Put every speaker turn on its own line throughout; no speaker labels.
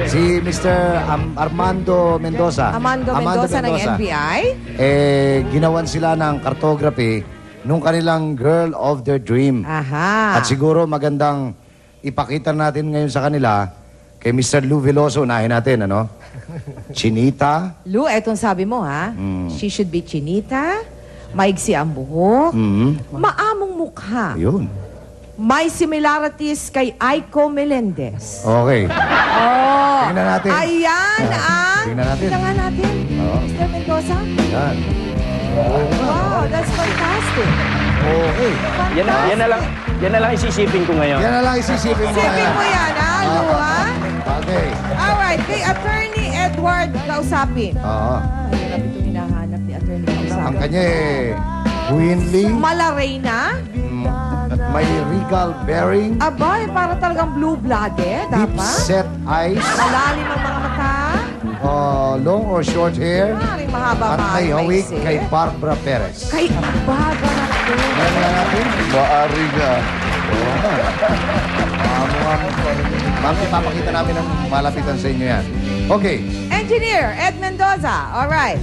Si Mr. Armando Mendoza.
Armando Mendoza ng NBI.
Ginawan sila ng cartography nung kanilang girl of their dream.
Aha.
At siguro magandang ipakita natin ngayon sa kanila kay Mr. Lou Veloso. Unahin natin, ano? Chinita.
Lou, etong sabi mo, ha? She should be chinita, maigsi ang buhok, maamong mukha.
Ayun.
May similarities kay Aiko Melendez.
Okay.
Oh.
Tingnan natin.
Ayan ang...
Tingnan natin.
Tingnan natin. Mr. Mendoza.
Yan.
Wow, that's fantastic.
Okay.
Yan na lang isisipin ko ngayon.
Yan na lang isisipin mo.
Sipin mo yan, ha, Lou, ha?
Okay.
Alright, kay Attorney Edward kausapin.
Oo.
Mahirap itong hinahanap ni Attorney kausapin.
Ang kanya Winley.
Malareyna.
At may regal bearing.
Abay, para talagang blue-blooded,
Deep
dapat.
set eyes.
Malalim ang mga mata.
Long or short hair.
Maaaring mahaba
At may hawig
maiksi.
kay Barbara Perez.
Kay Baga na ito.
Yan na natin.
Maari nga.
Oo nga. Bakit ipapakita namin ang malapitan sa inyo yan? Okay.
Engineer Ed Mendoza. Alright.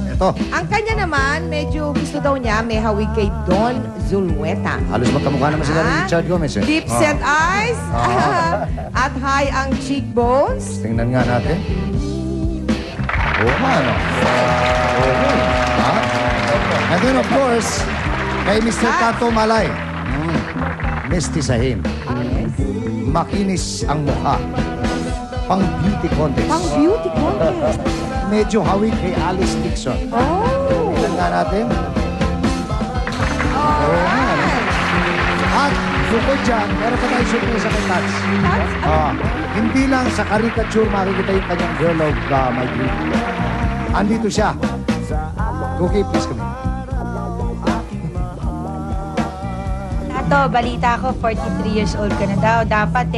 Ito.
Ang kanya naman, medyo gusto daw niya, may hawig kay Don Zulueta.
Halos magkamukha naman sila ni Richard Gomez eh.
Deep set eyes. At high ang cheekbones.
Tingnan nga natin. Oo nga, no? Okay. And then, of course, kay Mr. Tato Malay. Mestizahin. Makinis ang mukha. Pang beauty contest.
Pang beauty contest.
Medyo hawig kay Alice Dixon.
Oh.
Tingnan nga natin.
Alright.
At bukod dyan, meron pa tayong surpresa kay Tats. Hindi lang sa caricature makikita yung kanyang girl of my dream. Andito siya. Cookie, please come in.
Tato, balita ko, 43 years old ka na daw. Dapat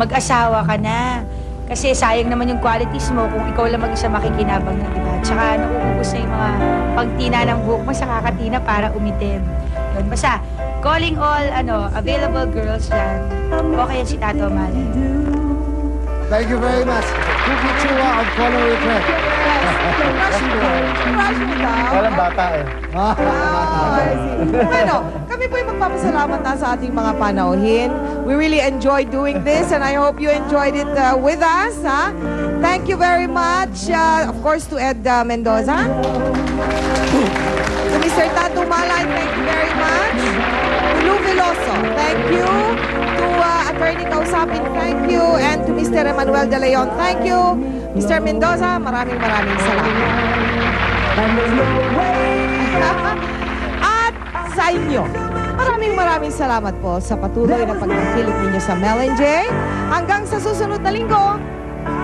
mag-asawa ka na. Kasi sayang naman yung qualities mo kung ikaw lang mag-isa makikinabang na, diba? Tsaka nauubos na yung mga pagtina ng buhok mo sa kakatina para umitim. Yun, basta, calling all available girls dyan. Okay si Tato Malay.
Thank you very much. Cookie Chua of Color Reflect.
Crush mo daw.
Walang bata eh.
Kami po yung magpapasalamat na sa ating mga panauhin. We really enjoyed doing this and I hope you enjoyed it with us. Ha? Thank you very much, of course, to Ed Mendoza. To Mr. Tato Malay, thank you very much. To Lou Veloso, thank you. To Attorney Kausapin, thank you. And to Mr. Emmanuel De Leon, thank you. Mr. Mendoza, maraming salamat. At sa inyo, maraming salamat po sa patuloy na pagtangkilik ninyo sa Mel and J. Hanggang sa susunod na linggo,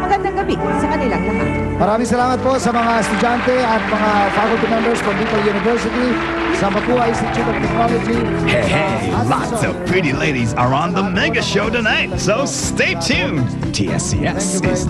magandang gabi sa kanilang lahat.
Maraming salamat po sa mga estudyante at mga faculty members from Bicol University, sa Mapua Institute of Technology.
Hey, lots of pretty ladies are on the Mega Show tonight, so stay tuned. TSCS is